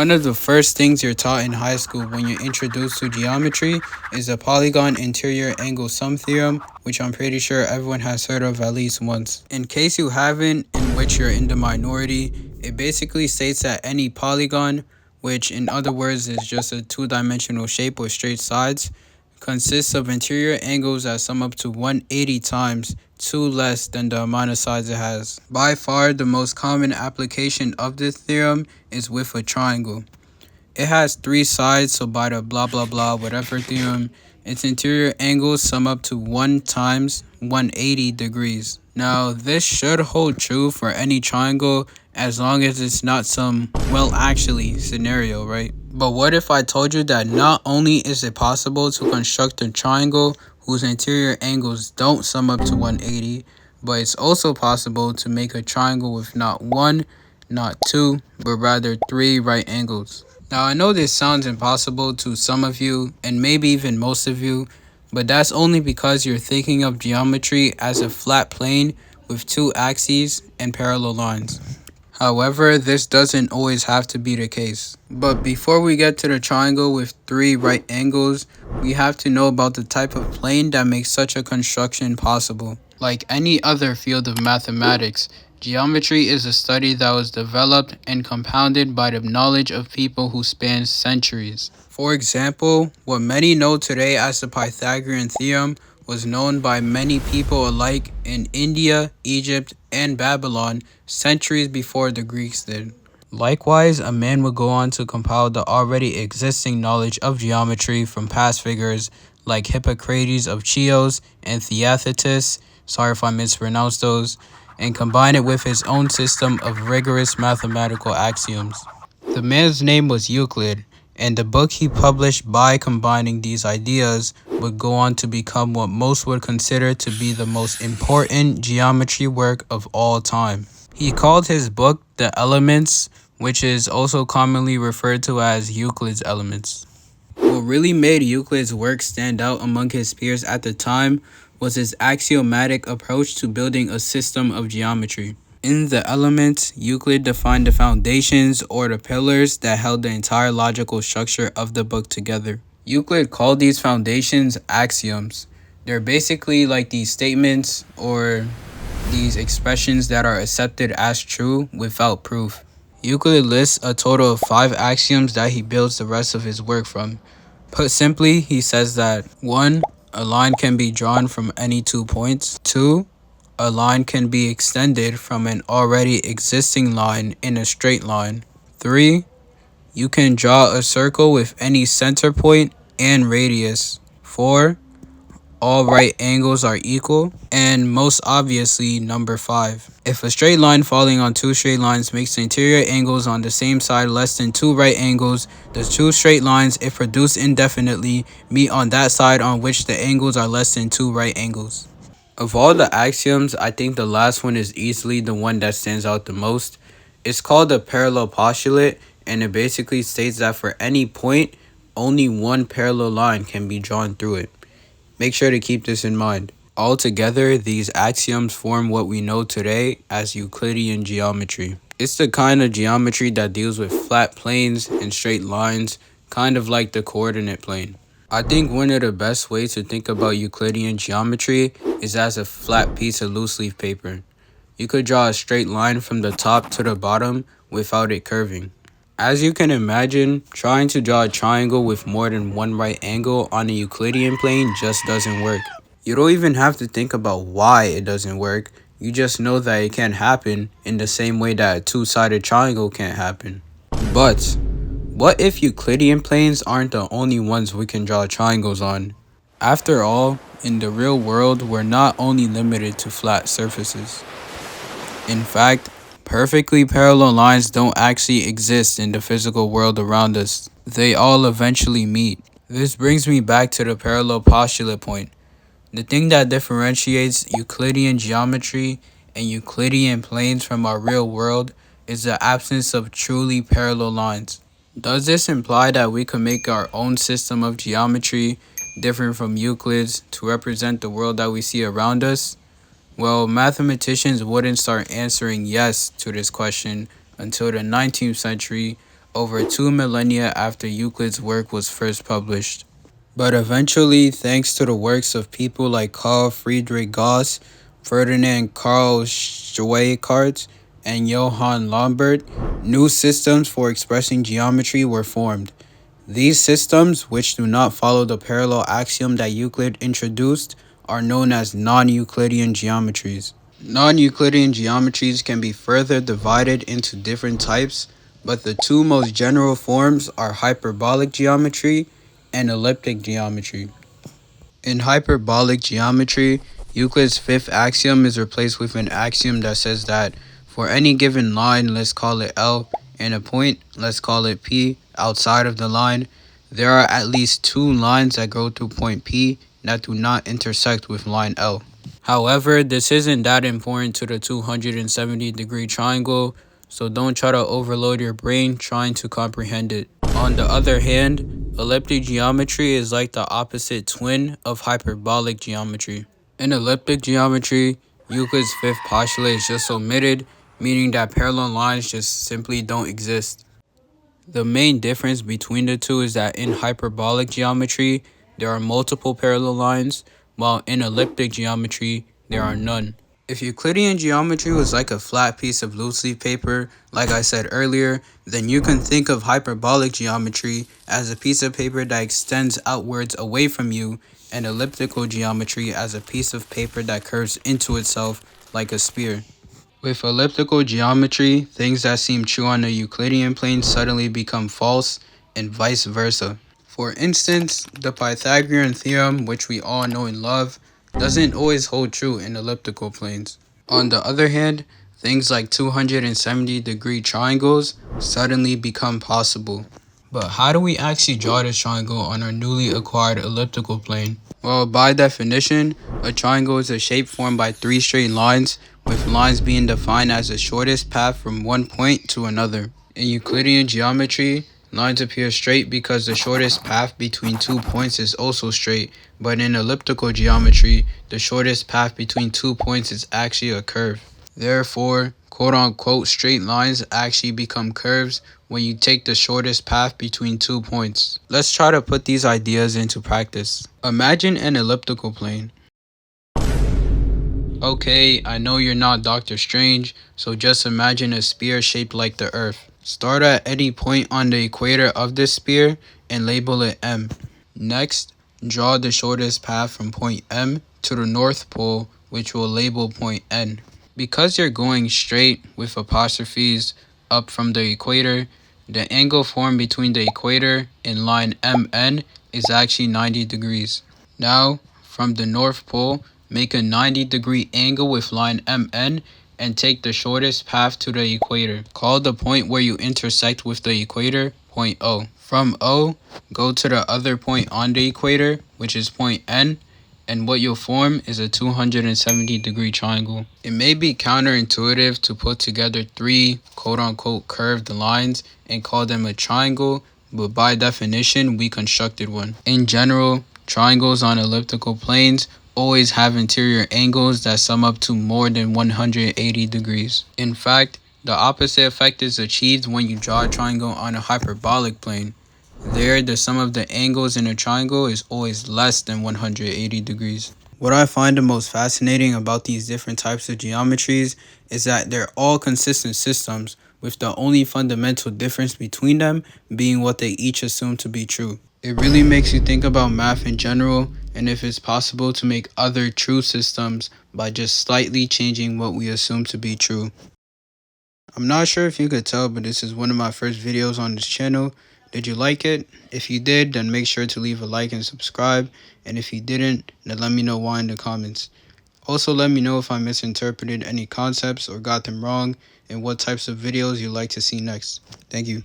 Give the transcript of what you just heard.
One of the first things you're taught in high school when you're introduced to geometry is the polygon interior angle sum theorem, which I'm pretty sure everyone has heard of at least once. In case you haven't, in which you're in the minority, it basically states that any polygon, which in other words is just a two-dimensional shape with straight sides, consists of interior angles that sum up to 180 times 2 less than the amount of sides it has. By far, the most common application of this theorem is with a triangle. It has 3 sides, so by the blah blah blah whatever theorem, its interior angles sum up to 1 times 180 degrees. Now, this should hold true for any triangle as long as it's not some well actually scenario, right? But what if I told you that not only is it possible to construct a triangle whose interior angles don't sum up to 180, but it's also possible to make a triangle with not 1, not 2, but rather 3 right angles. Now, I know this sounds impossible to some of you, and maybe even most of you, but that's only because you're thinking of geometry as a flat plane with 2 axes and parallel lines. However, this doesn't always have to be the case. But before we get to the triangle with 3 right angles, we have to know about the type of plane that makes such a construction possible. Like any other field of mathematics, geometry is a study that was developed and compounded by the knowledge of people who span centuries. For example, what many know today as the Pythagorean theorem was known by many people alike in India, Egypt, and Babylon centuries before the Greeks did. Likewise, a man would go on to compile the already existing knowledge of geometry from past figures like Hippocrates of Chios and Theaetetus, sorry if I mispronounced those, and combine it with his own system of rigorous mathematical axioms. The man's name was Euclid, and the book he published by combining these ideas would go on to become what most would consider to be the most important geometry work of all time. He called his book The Elements, which is also commonly referred to as Euclid's Elements. What really made Euclid's work stand out among his peers at the time was his axiomatic approach to building a system of geometry. In The Elements, Euclid defined the foundations or the pillars that held the entire logical structure of the book together. Euclid called these foundations axioms. They're basically like these statements or these expressions that are accepted as true without proof. Euclid lists a total of 5 axioms that he builds the rest of his work from. Put simply, he says that 1. A line can be drawn from any 2 points. 2. A line can be extended from an already existing line in a straight line. 3. You can draw a circle with any center point and radius. 4. All right angles are equal. And most obviously, number 5. If a straight line falling on 2 straight lines makes the interior angles on the same side less than 2 right angles, the 2 straight lines, if produced indefinitely, meet on that side on which the angles are less than 2 right angles. Of all the axioms, I think the last one is easily the one that stands out the most. It's called the parallel postulate, and it basically states that for any point, only one parallel line can be drawn through it. Make sure to keep this in mind. Altogether, these axioms form what we know today as Euclidean geometry. It's the kind of geometry that deals with flat planes and straight lines, kind of like the coordinate plane. I think one of the best ways to think about Euclidean geometry is as a flat piece of loose leaf paper. You could draw a straight line from the top to the bottom without it curving. As you can imagine, trying to draw a triangle with more than one right angle on a Euclidean plane just doesn't work. You don't even have to think about why it doesn't work. You just know that it can't happen in the same way that a two-sided triangle can't happen. But what if Euclidean planes aren't the only ones we can draw triangles on? After all, in the real world, we're not only limited to flat surfaces. In fact, perfectly parallel lines don't actually exist in the physical world around us. They all eventually meet. This brings me back to the parallel postulate point. The thing that differentiates Euclidean geometry and Euclidean planes from our real world is the absence of truly parallel lines. Does this imply that we could make our own system of geometry different from Euclid's to represent the world that we see around us? Well, mathematicians wouldn't start answering yes to this question until the 19th century over 2 millennia after Euclid's work was first published. But eventually, thanks to the works of people like Carl Friedrich Gauss, Ferdinand Karl Schweikart, and Johann Lambert, new systems for expressing geometry were formed. These systems, which do not follow the parallel axiom that Euclid introduced, are known as non-Euclidean geometries. Non-Euclidean geometries can be further divided into different types, but the two most general forms are hyperbolic geometry and elliptic geometry. In hyperbolic geometry, Euclid's fifth axiom is replaced with an axiom that says that for any given line, let's call it L, and a point, let's call it P, outside of the line, there are at least two lines that go through point P that do not intersect with line L. However, this isn't that important to the 270-degree triangle, so don't try to overload your brain trying to comprehend it. On the other hand, elliptic geometry is like the opposite twin of hyperbolic geometry. In elliptic geometry, Euclid's fifth postulate is just omitted, meaning that parallel lines just simply don't exist. The main difference between the two is that in hyperbolic geometry, there are multiple parallel lines, while in elliptic geometry, there are none. If Euclidean geometry was like a flat piece of loose leaf paper, like I said earlier, then you can think of hyperbolic geometry as a piece of paper that extends outwards away from you, and elliptical geometry as a piece of paper that curves into itself like a sphere. With elliptical geometry, things that seem true on the Euclidean plane suddenly become false, and vice versa. For instance, the Pythagorean theorem, which we all know and love, doesn't always hold true in elliptical planes. On the other hand, things like 270-degree triangles suddenly become possible. But how do we actually draw this triangle on our newly acquired elliptical plane? Well, by definition, a triangle is a shape formed by three straight lines, with lines being defined as the shortest path from one point to another. In Euclidean geometry, lines appear straight because the shortest path between 2 points is also straight, but in elliptical geometry, the shortest path between 2 points is actually a curve. Therefore, quote-unquote straight lines actually become curves when you take the shortest path between 2 points. Let's try to put these ideas into practice. Imagine an elliptical plane. Okay, I know you're not Doctor Strange, so just imagine a sphere shaped like the Earth. Start at any point on the equator of this sphere and label it M. Next, draw the shortest path from point M to the North Pole, which we'll label point N. Because you're going straight with apostrophes up from the equator, the angle formed between the equator and line MN is actually 90 degrees. Now, from the North Pole, make a 90-degree angle with line MN and take the shortest path to the equator. Call the point where you intersect with the equator point O. From O, go to the other point on the equator, which is point N, and what you'll form is a 270-degree triangle. It may be counterintuitive to put together three quote-unquote curved lines and call them a triangle, but by definition, we constructed one. In general, triangles on elliptical planes always have interior angles that sum up to more than 180 degrees. In fact, the opposite effect is achieved when you draw a triangle on a hyperbolic plane. There, the sum of the angles in a triangle is always less than 180 degrees. What I find the most fascinating about these different types of geometries is that they're all consistent systems, with the only fundamental difference between them being what they each assume to be true. It really makes you think about math in general, and if it's possible to make other true systems by just slightly changing what we assume to be true. I'm not sure if you could tell, but this is one of my first videos on this channel. Did you like it? If you did, then make sure to leave a like and subscribe. And if you didn't, then let me know why in the comments. Also, let me know if I misinterpreted any concepts or got them wrong, and what types of videos you'd like to see next. Thank you.